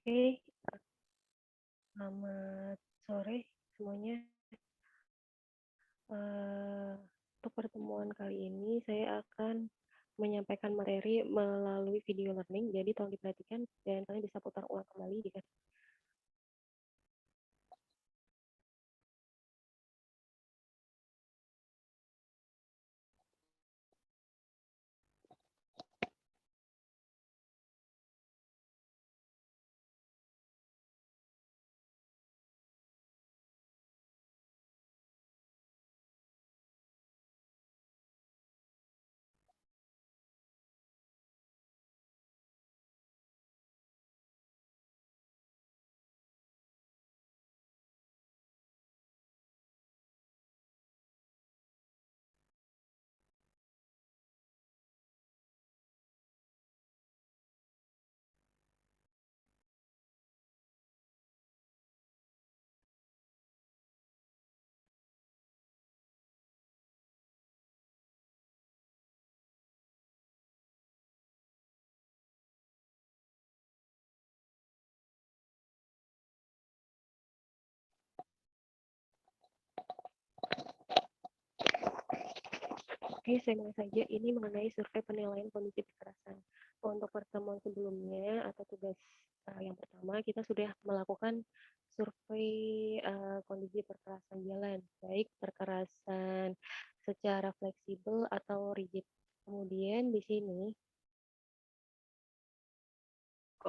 Oke, selamat sore semuanya. Untuk pertemuan kali ini saya akan menyampaikan materi melalui video learning, jadi tolong diperhatikan dan kalian bisa putar ulang kembali jika. Oke, saya mulai saja. Ini mengenai survei penilaian kondisi kekerasan. Untuk pertemuan sebelumnya atau tugas yang pertama, kita sudah melakukan survei kondisi perkerasan jalan, baik perkerasan secara fleksibel atau rigid. Kemudian di sini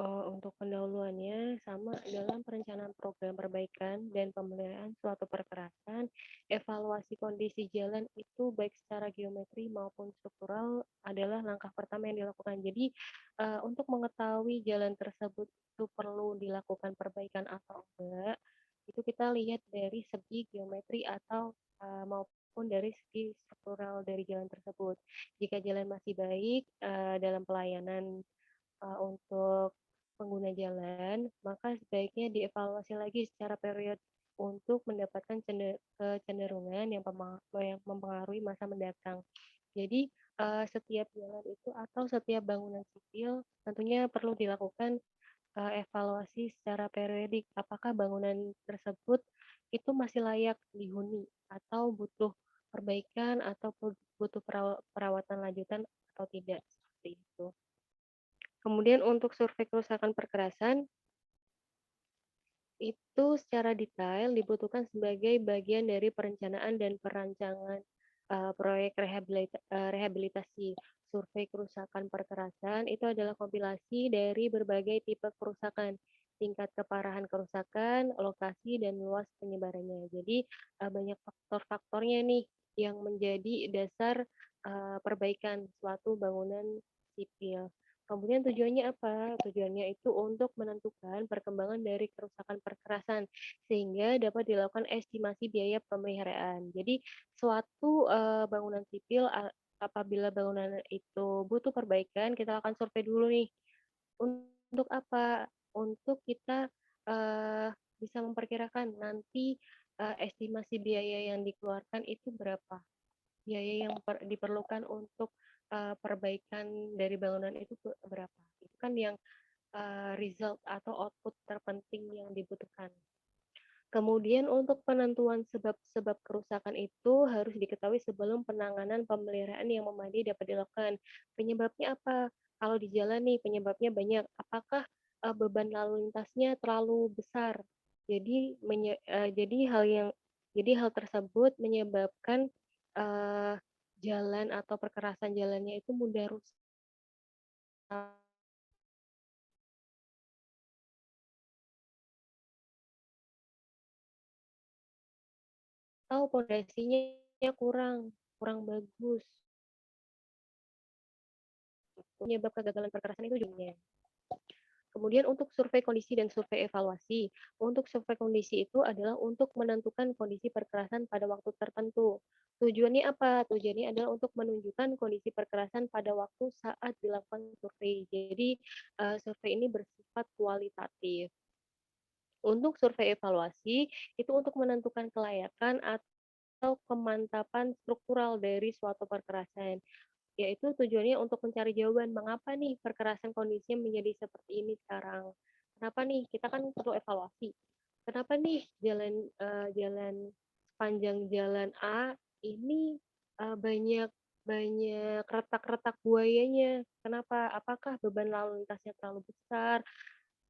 untuk pendahuluannya sama dalam perencanaan program perbaikan dan pemeliharaan suatu perkerasan, evaluasi kondisi jalan itu baik secara geometri maupun struktural adalah langkah pertama yang dilakukan. Jadi untuk mengetahui jalan tersebut itu perlu dilakukan perbaikan atau enggak, itu kita lihat dari segi geometri atau maupun dari segi struktural dari jalan tersebut. Jika jalan masih baik dalam pelayanan untuk pengguna jalan, maka sebaiknya dievaluasi lagi secara periode untuk mendapatkan kecenderungan yang mempengaruhi masa mendatang. Jadi setiap jalan itu atau setiap bangunan sipil tentunya perlu dilakukan evaluasi secara periodik. Apakah bangunan tersebut itu masih layak dihuni atau butuh perbaikan atau butuh perawatan lanjutan atau tidak seperti itu. Kemudian untuk survei kerusakan perkerasan, itu secara detail dibutuhkan sebagai bagian dari perencanaan dan perancangan proyek rehabilitasi. Survei kerusakan perkerasan itu adalah kompilasi dari berbagai tipe kerusakan, tingkat keparahan kerusakan, lokasi, dan luas penyebarannya. Jadi banyak faktor-faktornya nih yang menjadi dasar perbaikan suatu bangunan sipil. Kemudian tujuannya apa? Tujuannya itu untuk menentukan perkembangan dari kerusakan perkerasan sehingga dapat dilakukan estimasi biaya pemeliharaan. Jadi suatu bangunan sipil apabila bangunan itu butuh perbaikan, kita akan survei dulu nih. Untuk apa? Untuk kita bisa memperkirakan nanti estimasi biaya yang dikeluarkan itu berapa. Biaya yang diperlukan untuk perbaikan dari bangunan itu berapa. Itu kan yang result atau output terpenting yang dibutuhkan. Kemudian untuk penentuan sebab-sebab kerusakan itu harus diketahui sebelum penanganan pemeliharaan yang memadai dapat dilakukan. Penyebabnya apa? Kalau di jalan nih penyebabnya banyak. Apakah beban lalu lintasnya terlalu besar? Jadi hal tersebut menyebabkan uh, jalan atau perkerasan jalannya itu mudah rusak atau pondasinya kurang kurang bagus. Penyebab kegagalan perkerasan itu juga. Kemudian untuk survei kondisi dan survei evaluasi. Untuk survei kondisi itu adalah untuk menentukan kondisi perkerasan pada waktu tertentu. Tujuannya apa? Tujuannya adalah untuk menunjukkan kondisi perkerasan pada waktu saat dilakukan survei. Jadi survei ini bersifat kualitatif. Untuk survei evaluasi itu untuk menentukan kelayakan atau kemantapan struktural dari suatu perkerasan, yaitu tujuannya untuk mencari jawaban mengapa nih perkerasan kondisinya menjadi seperti ini sekarang. kenapa nih kita kan perlu evaluasi. Kenapa nih jalan sepanjang jalan A ini, banyak banyak retak-retak buayanya, kenapa? Apakah beban lalu lintasnya terlalu besar?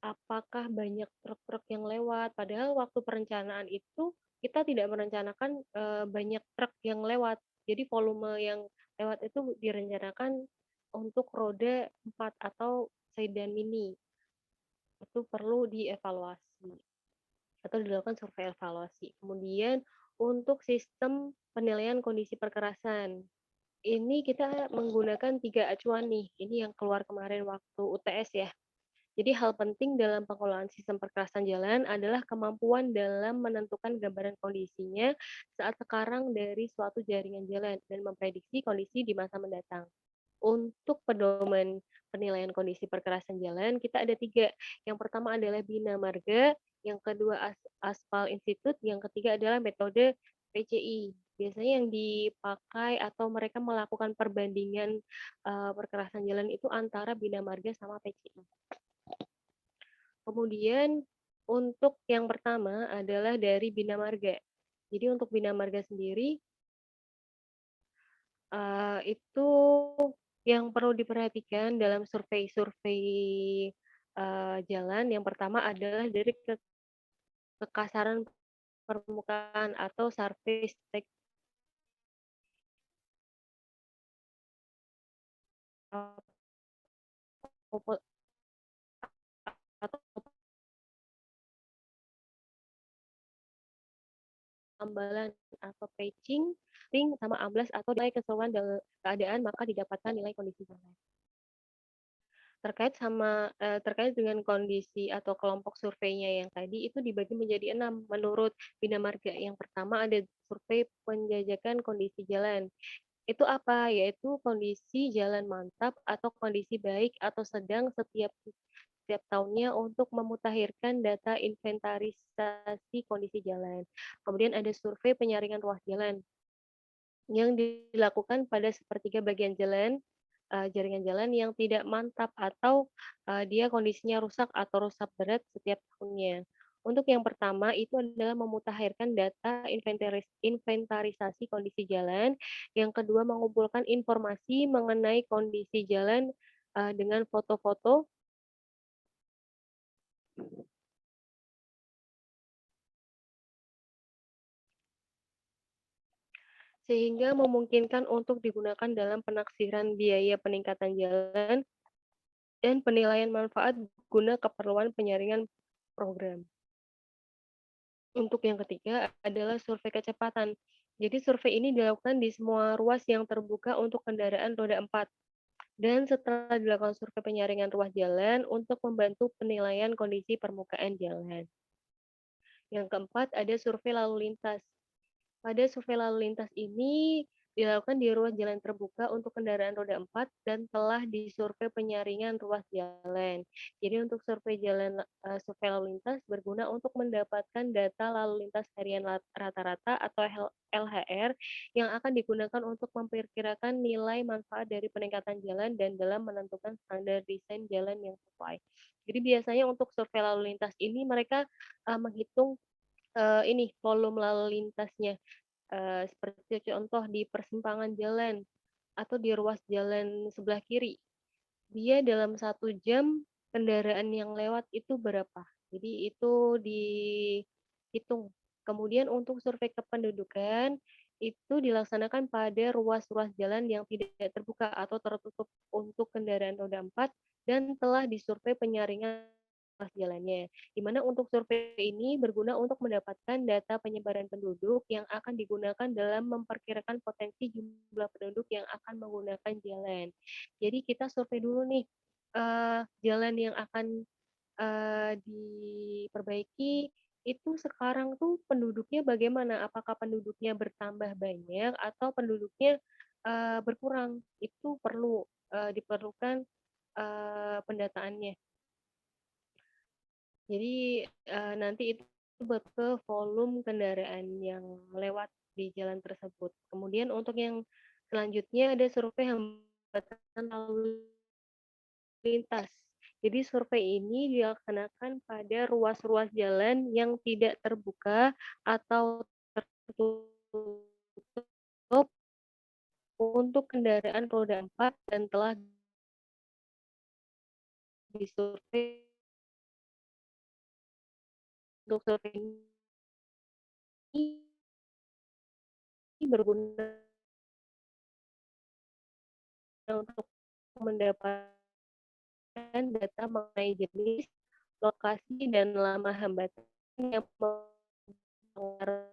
Apakah banyak truk-truk yang lewat? Padahal waktu perencanaan itu kita tidak merencanakan, banyak truk yang lewat. Jadi volume yang lewat itu direncanakan untuk roda 4 atau sedan mini. Itu perlu dievaluasi atau dilakukan survei evaluasi. Kemudian untuk sistem penilaian kondisi perkerasan, ini kita menggunakan 3 acuan nih, ini yang keluar kemarin waktu UTS ya. Jadi hal penting dalam pengelolaan sistem perkerasan jalan adalah kemampuan dalam menentukan gambaran kondisinya saat sekarang dari suatu jaringan jalan dan memprediksi kondisi di masa mendatang. Untuk pedoman penilaian kondisi perkerasan jalan, kita ada 3. Yang pertama adalah Bina Marga, yang kedua Aspal Institute, yang ketiga adalah metode PCI. Biasanya yang dipakai atau mereka melakukan perbandingan perkerasan jalan itu antara Bina Marga sama PCI. Kemudian untuk yang pertama adalah dari Bina Marga. Jadi untuk Bina Marga sendiri itu yang perlu diperhatikan dalam survei-survei jalan, yang pertama adalah dari kekasaran permukaan atau surface atau ambalan atau patching, ring sama amblas atau nilai keseluruhan dalam keadaan maka didapatkan nilai kondisi jalan. Terkait dengan kondisi atau kelompok surveinya yang tadi itu dibagi menjadi 6 menurut Bina Marga. Yang pertama ada survei penjajakan kondisi jalan. Itu apa? Yaitu kondisi jalan mantap atau kondisi baik atau sedang setiap setiap tahunnya untuk memutakhirkan data inventarisasi kondisi jalan. Kemudian ada survei penyaringan ruas jalan yang dilakukan pada sepertiga bagian jalan, jaringan jalan yang tidak mantap atau, dia kondisinya rusak atau rusak berat setiap tahunnya. Untuk yang pertama itu adalah memutakhirkan data inventarisasi kondisi jalan, yang kedua mengumpulkan informasi mengenai kondisi jalan, dengan foto-foto sehingga memungkinkan untuk digunakan dalam penaksiran biaya peningkatan jalan dan penilaian manfaat guna keperluan penyaringan program. Untuk yang ketiga adalah survei kecepatan. Jadi survei ini dilakukan di semua ruas yang terbuka untuk kendaraan roda 4. Dan setelah dilakukan survei penyaringan ruas jalan untuk membantu penilaian kondisi permukaan jalan. Yang keempat ada survei lalu lintas. Pada survei lalu lintas ini dilakukan di ruas jalan terbuka untuk kendaraan roda 4 dan telah disurvei penyaringan ruas jalan. Jadi untuk survei lalu lintas berguna untuk mendapatkan data lalu lintas harian rata-rata atau LHR yang akan digunakan untuk memperkirakan nilai manfaat dari peningkatan jalan dan dalam menentukan standar desain jalan yang sesuai. Jadi biasanya untuk survei lalu lintas ini mereka menghitung ini volume lalu lintasnya. Seperti contoh di persimpangan jalan atau di ruas jalan sebelah kiri, dia dalam 1 jam kendaraan yang lewat itu berapa. Jadi itu dihitung. Kemudian untuk survei kependudukan, itu dilaksanakan pada ruas-ruas jalan yang tidak terbuka atau tertutup untuk kendaraan roda 4 dan telah disurvei penyaringan ruas jalannya. Di mana untuk survei ini berguna untuk mendapatkan data penyebaran penduduk yang akan digunakan dalam memperkirakan potensi jumlah penduduk yang akan menggunakan jalan. Jadi kita survei dulu nih, jalan yang akan, diperbaiki itu sekarang tuh penduduknya bagaimana? Apakah penduduknya bertambah banyak atau penduduknya, berkurang? Itu perlu, diperlukan, pendataannya. Jadi, nanti itu ke volume kendaraan yang lewat di jalan tersebut. Kemudian untuk yang selanjutnya ada survei hambatan lalu lintas. Jadi survei ini dilaksanakan pada ruas-ruas jalan yang tidak terbuka atau tertutup untuk kendaraan roda 4 dan telah disurvei. Untuk survei ini berguna untuk mendapatkan data mengenai jenis, lokasi, dan lama hambatan yang mempengaruhi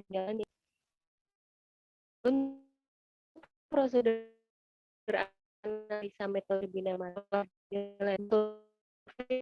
jalan. Untuk prosedur analisa metode bina markah jalan survei